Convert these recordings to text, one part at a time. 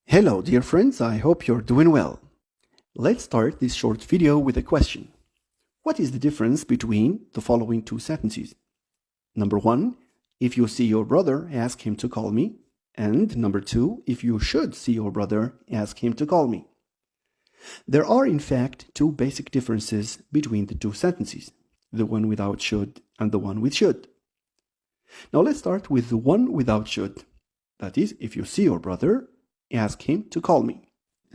Hello dear friends, I hope you're doing well. Let's start this short video with a question. What is the difference between the following two sentences? Number one, if you see your brother, ask him to call me. And number two, if you should see your brother, ask him to call me. There are in fact two basic differences between the two sentences, the one without should and the one with should. Now let's start with the one without should. That is, if you see your brother, ask him to call me.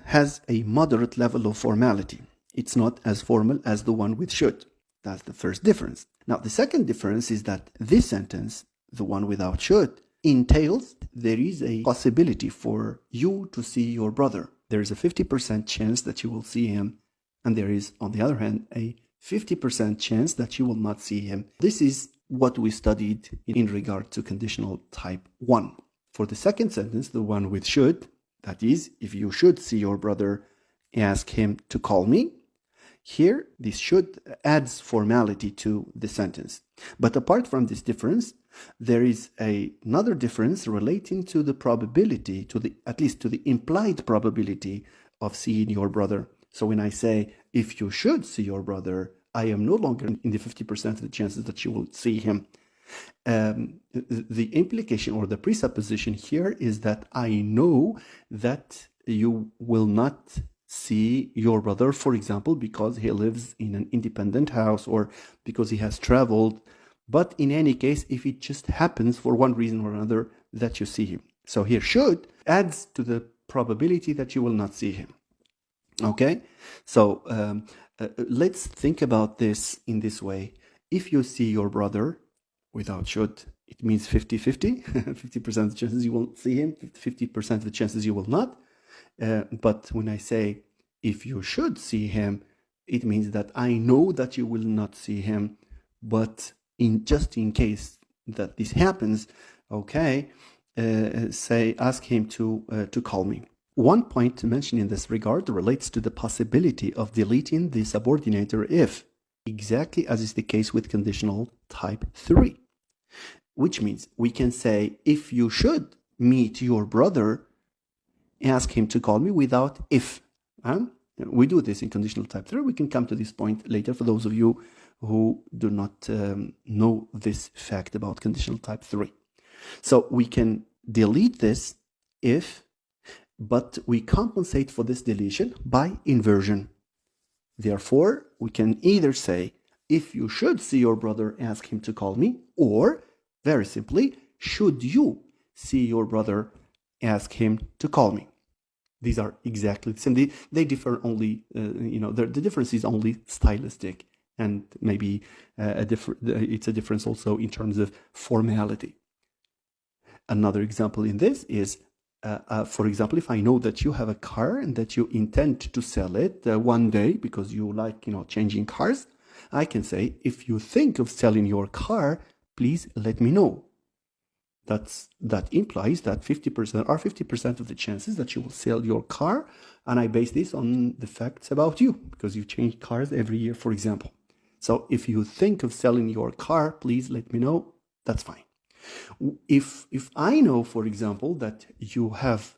Has a moderate level of formality. It's not as formal as the one with should. That's the first difference. Now, the second difference is that this sentence, the one without should, entails there is a possibility for you to see your brother. There is a 50% chance that you will see him, and there is, on the other hand, a 50% chance that you will not see him. This is what we studied in regard to conditional type 1. For the second sentence, the one with should, that is, if you should see your brother, ask him to call me. Here, this should adds formality to the sentence. But apart from this difference, there is another difference relating to the probability, at least to the implied probability of seeing your brother. So when I say, if you should see your brother, I am no longer in the 50% of the chances that you will see him. The implication or the presupposition here is that I know that you will not see your brother, for example, because he lives in an independent house or because he has traveled. But in any case, if it just happens for one reason or another that you see him. So here should adds to the probability that you will not see him. Okay, so let's think about this in this way. If you see your brother without should, it means 50-50. 50% of the chances you will see him, 50% of the chances you will not. But when I say, if you should see him, it means that I know that you will not see him, but just in case that this happens, okay, ask him to call me. One point to mention in this regard relates to the possibility of deleting the subordinator if, exactly as is the case with conditional type 3. Which means we can say, if you should meet your brother, ask him to call me without if. We do this in conditional type 3. We can come to this point later for those of you who do not know this fact about conditional type 3. So we can delete this if, but we compensate for this deletion by inversion. Therefore, we can either say, if you should see your brother, ask him to call me, or very simply, should you see your brother, ask him to call me. These are exactly the same. They differ only, the difference is only stylistic, and maybe it's a difference also in terms of formality. Another example in this is, for example, if I know that you have a car and that you intend to sell it one day because you like, changing cars, I can say, if you think of selling your car, please let me know. That implies that 50% of the chances that you will sell your car, and I base this on the facts about you because you change cars every year, for example. So if you think of selling your car, please let me know. That's fine. If I know, for example, that you have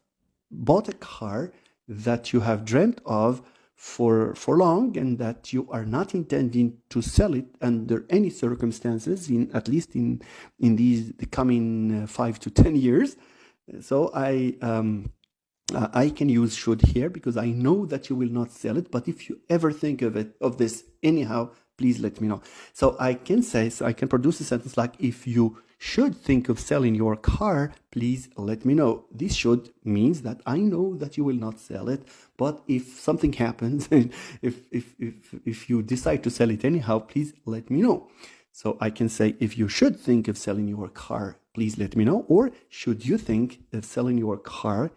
bought a car that you have dreamt of for long and that you are not intending to sell it under any circumstances, at least in the coming 5 to 10 years, so I can use should here because I know that you will not sell it. But if you ever think of this anyhow, please let me know. So I can produce a sentence like, if you should think of selling your car, please let me know. This should means that I know that you will not sell it, but if something happens, if you decide to sell it anyhow, please let me know. So I can say, if you should think of selling your car, please let me know, or should you think of selling your car,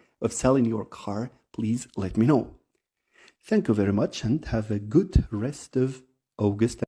please let me know. Thank you very much and have a good rest of August.